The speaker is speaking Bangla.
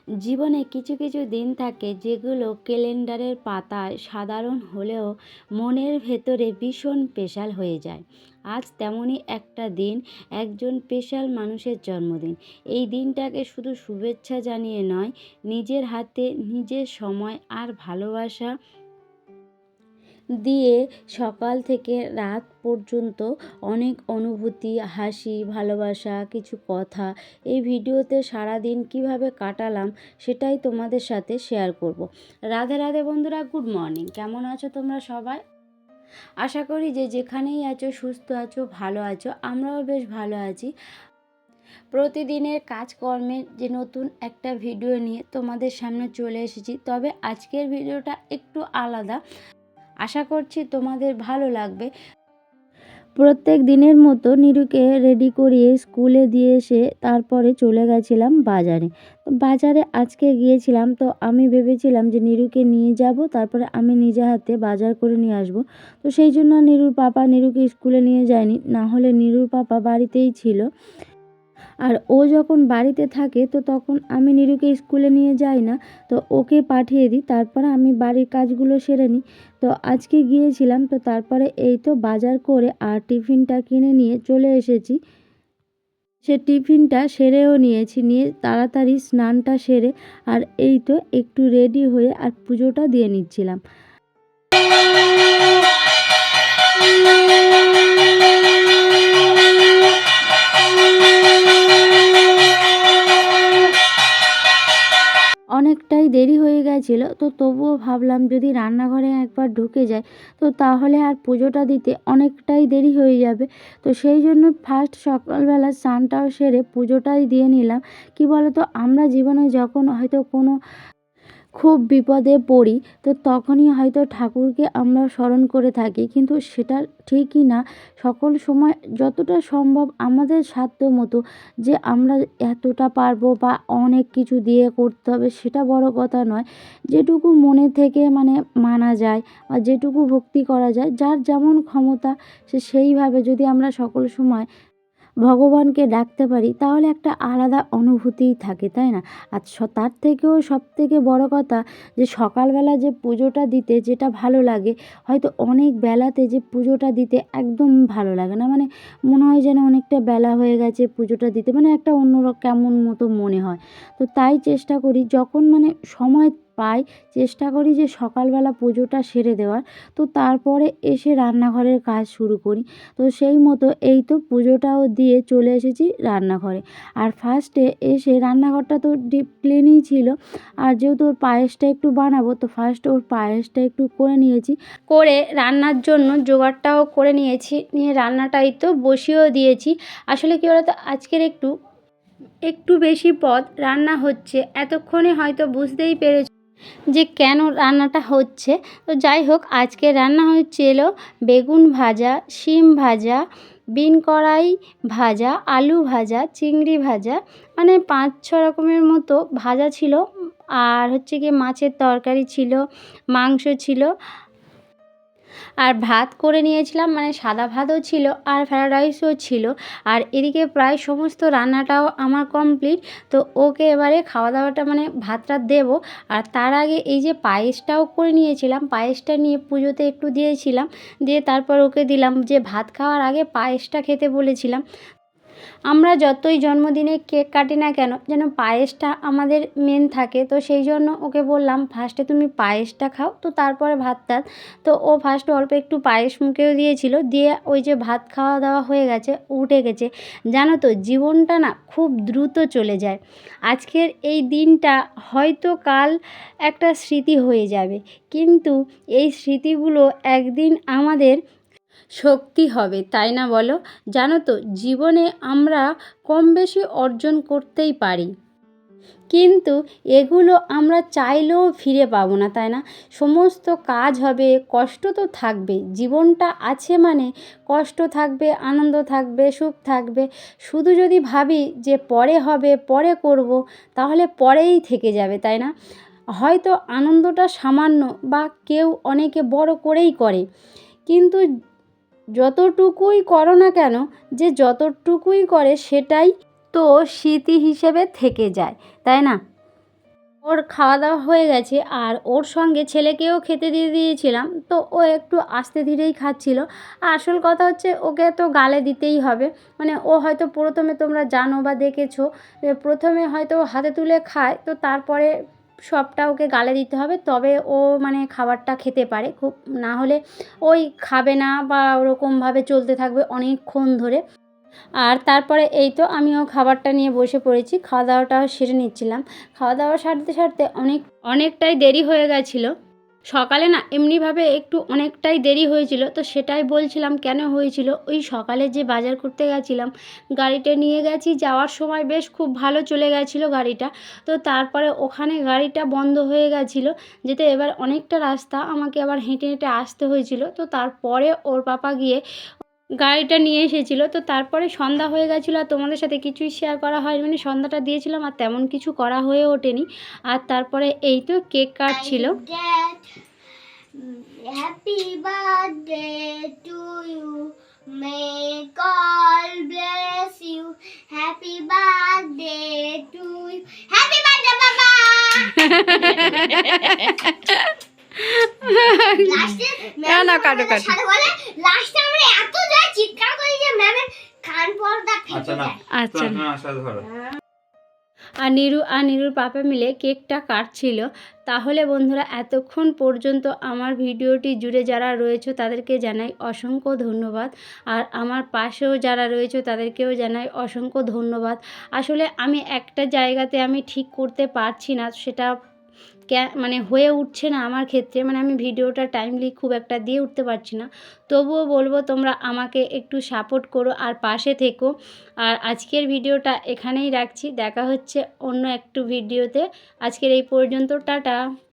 জীবনে কিছু কিছু দিন থাকে যেগুলো ক্যালেন্ডারের পাতায় সাধারণ হলেও মনের ভেতরে ভীষণ স্পেশাল হয়ে যায়। আজ তেমনই একটা দিন, একজন স্পেশাল মানুষের জন্মদিন। এই দিনটাকে শুধু শুভেচ্ছা জানিয়ে নয়, নিজের হাতে নিজের সময় আর ভালোবাসা দিয়ে সকাল থেকে রাত পর্যন্ত অনেক অনুভূতি, হাসি, ভালোবাসা, কিছু কথা এই ভিডিওতে সারাদিন কিভাবে কাটালাম সেটাই তোমাদের সাথে শেয়ার করব। রাধে রাধে বন্ধুরা, গুড মর্নিং। কেমন আছো তোমরা সবাই? আশা করি যে যেখানেই আছো সুস্থ আছো, ভালো আছো। আমরাও বেশ ভালো আছি। প্রতিদিনের কাজকর্মের যে নতুন একটা ভিডিও নিয়ে তোমাদের সামনে চলে এসেছি, তবে আজকের ভিডিওটা একটু আলাদা। আশা করছি তোমাদের ভালো লাগবে। প্রত্যেক দিনের মতো নিরুকে রেডি করিয়ে স্কুলে দিয়ে এসে তারপরে চলে গেছিলাম বাজারে। তো বাজারে আজকে গিয়েছিলাম, তো আমি ভেবেছিলাম যে নিরুকে নিয়ে যাব, তারপরে আমি নিজে হাতে বাজার করে নিয়ে আসব। তো সেই জন্য নিরুর পাপা নিরুকে স্কুলে নিয়ে যায়নি, না হলে নিরুর পাপা বাড়িতেই ছিল। আর ও যখন বাড়িতে থাকে তো তখন আমি নিরুকে স্কুলে নিয়ে যাই না, তো ওকে পাঠিয়ে দিই, তারপরে আমি বাড়ির কাজগুলো সেরে নিই। তো আজকে গিয়েছিলাম, তো তারপরে এই তো বাজার করে আর টিফিনটা কিনে নিয়ে চলে এসেছি। সে টিফিনটা সেরেও নিয়েছি, নিয়ে তাড়াতাড়ি স্নানটা সেরে আর এই তো একটু রেডি হয়ে আর পুজোটা দিয়ে নিচ্ছিলাম। অনেকটাই দেরি হয়ে গেছিলো, তো তবুও ভাবলাম যদি রান্নাঘরে একবার ঢুকে যায় তো তাহলে আর পুজোটা দিতে অনেকটাই দেরি হয়ে যাবে। তো সেই জন্য ফার্স্ট সকালবেলা স্নানটাও সেরে পুজোটাই দিয়ে নিলাম। কি বলো তো, আমরা জীবনে যখন হয়তো কোনো খুব বিপদে পড়ি তো তখনই হয়তো ঠাকুরকে আমরা স্মরণ করে থাকি, কিন্তু সেটা ঠিকই না। সকল সময় যতটা সম্ভব আমাদের সাধ্য মতো যে আমরা এতটা পারবো বা অনেক কিছু দিয়ে করতে হবে সেটা বড় কথা নয়। যেটুকু মনে থেকে মানে মানা যায় বা যেটুকু ভক্তি করা যায়, যার যেমন ক্ষমতা সে সেইভাবে যদি আমরা সকল সময় ভগবানকে ডাকতে পারি তাহলে একটা আলাদা অনুভূতিই থাকে, তাই না? আর তার থেকেও সবথেকে বড় কথা যে সকালবেলা যে পুজোটা দিতে যেটা ভালো লাগে, হয়তো অনেক বেলাতে যে পুজোটা দিতে একদম ভালো লাগে না। মানে মনে হয় যেন অনেকটা বেলা হয়ে গেছে পুজোটা দিতে, মানে একটা কেমন মতো মনে হয়। তো তাই চেষ্টা করি যখন মানে সময় পাই, চেষ্টা করি যে সকালবেলা পুজোটা সেরে দেওয়ার। তো তারপরে এসে রান্নাঘরের কাজ শুরু করি। তো সেই মতো এই তো পুজোটাও দিয়ে চলে এসেছি রান্নাঘরে। আর ফার্স্টে এসে রান্নাঘরটা তো ডিপ ক্লিনই ছিল, আর যেহেতু ওর পায়েসটা একটু বানাবো তো ফার্স্ট ওর পায়েসটা একটু করে নিয়েছি, করে রান্নার জন্য জোগাড়টাও করে নিয়েছি, নিয়ে রান্নাটাই তো বসিয়েও দিয়েছি। আসলে কী বলতো, আজকের একটু একটু বেশি পদ রান্না হচ্ছে, এতক্ষণে হয়তো বুঝতেই পেরেছ যে কেন রান্নাটা হচ্ছে। তো যাই হোক, আজকে রান্না হচ্ছে এলো বেগুন ভাজা, শিম ভাজা, বিন কড়াই ভাজা, আলু ভাজা, চিংড়ি ভাজা, মানে 5-6 রকমের মতো ভাজা ছিল। আর হচ্ছে গিয়ে মাছের তরকারি ছিল, মাংস ছিল, আর ভাত করে নিয়েছিলাম, মানে সাদা ভাতও ছিল আর ফ্রায়েড রাইসও ছিল। আর এদিকে প্রায় সমস্ত রান্নাটাও আমার কমপ্লিট। তো ওকে এবারে খাওয়া দাওয়াটা মানে ভাতটা দেবো। আর তার আগে এই যে পায়েসটাও করে নিয়েছিলাম, পায়েসটা নিয়ে পুজোতে একটু দিয়েছিলাম, দিয়ে তারপর ওকে দিলাম, যে ভাত খাওয়ার আগে পায়েসটা খেতে বলেছিলাম। আমরা যতই জন্মদিনে কেক কাটি না কেন, যেন পায়েসটা আমাদের মেন থাকে। তো সেই জন্য ওকে বললাম ফার্স্টে তুমি পায়েসটা খাও, তো তারপরে ভাত টাত। তো ও ফার্স্টে অল্প একটু পায়েস মুখেও দিয়েছিল, দিয়ে ওই যে ভাত খাওয়া দাওয়া হয়ে গেছে, উঠে গেছে। জানো তো, জীবনটা না খুব দ্রুত চলে যায়। আজকের এই দিনটা হয়তো কাল একটা স্মৃতি হয়ে যাবে, কিন্তু এই স্মৃতিগুলো একদিন আমাদের শক্তি হবে, তাই না বলো? জানো তো, জীবনে আমরা কম বেশি অর্জন করতেই পারি, কিন্তু এগুলো আমরা চাইলেও ফিরে পাবো না, তাই না? সমস্ত কাজ হবে, কষ্ট তো থাকবে, জীবনটা আছে মানে কষ্ট থাকবে, আনন্দ থাকবে, সুখ থাকবে। শুধু যদি ভাবি যে পরে হবে, পরে করব, তাহলে পরেই থেকে যাবে, তাই না? হয়তো আনন্দটা সামান্য বা কেউ অনেকে বড় করেই করে, কিন্তু যতটুকুই করো না কেন, যে যতটুকুই করে সেটাই তো স্মৃতি হিসেবে থেকে যায়, তাই না? ওর খাওয়া দাওয়া হয়ে গেছে আর ওর সঙ্গে ছেলেকেও খেতে দিয়ে দিয়েছিলাম, তো ও একটু আস্তে ধীরেই খাচ্ছিল। আর আসল কথা হচ্ছে ওকে তো গালে দিতেই হবে, মানে ও হয়তো প্রথমে তোমরা জানো বা দেখেছো যে প্রথমে হয়তো হাতে তুলে খায়, তো তারপরে সবটা ওকে গালে দিতে হবে, তবে ও মানে খাবারটা খেতে পারে। খুব না হলে ওই খাবে না বা ওরকমভাবে চলতে থাকবে অনেকক্ষণ ধরে। আর তারপরে এই তো আমিও খাবারটা নিয়ে বসে পড়েছি, খাওয়া দাওয়াটাও সেরে নিচ্ছিলাম। খাওয়া দাওয়া সারতে অনেকটাই দেরি হয়ে গেছিলো। সকালে না এমনিভাবে একটু অনেকটাই দেরি হয়েছিল, তো সেটাই বলছিলাম কেন হয়েছিল। ওই সকালে যে বাজার করতে গেছিলাম, গাড়িটা নিয়ে গেছি, যাওয়ার সময় বেশ খুব ভালো চলে গেছিলো গাড়িটা। তো তারপরে ওখানে গাড়িটা বন্ধ হয়ে গেছিলো, যেতে এবার অনেকটা রাস্তা আমাকে আবার হেঁটে হেঁটে আসতে হয়েছিল। তো তারপরে ওর পাপা গিয়ে গাড়িটা নিয়ে এসেছিলো। তো তারপরে সন্ধ্যা হয়ে গেছিলো আর তোমাদের সাথে কিছুই শেয়ার করা হয়নি, মানে সন্ধ্যাটা দিয়েছিলাম আর তেমন কিছু করা হয়ে ওঠেনি। আর তারপরে এই তো কেক কাটছিল। Happy birthday to you, may God bless you, happy birthday to you, happy birthday বাবা। লাস্টে না কাটো কাটো সাথে বলে, লাস্টে আমরা এত জোরে চিৎকার করি যে ম্যামের কান পর্দা ফেটে যায়। আচ্ছা না আশা ধরো। আর নিরুর পাপা মিলে কেকটা কাটছিল। তাহলে বন্ধুরা এতক্ষণ পর্যন্ত আমার ভিডিওটি জুড়ে যারা রয়েছে তাদেরকে জানাই অসংখ্য ধন্যবাদ। আর আমার পাশেও যারা রয়েছে তাদেরকেও জানাই অসংখ্য ধন্যবাদ। আসলে আমি একটা জায়গাতে আমি ঠিক করতে পারছি না, সেটা মানে হয়ে উঠছে না আমার ক্ষেত্রে, মানে আমি ভিডিওটা টাইমলি খুব একটা দিয়ে উঠতে পারছি না। তবুও বলবো তোমরা আমাকে একটু সাপোর্ট করো আর পাশে থেকো। আর আজকের ভিডিওটা এখানেই রাখছি, দেখা হচ্ছে অন্য একটু ভিডিওতে। আজকের এই পর্যন্ত, টাটা।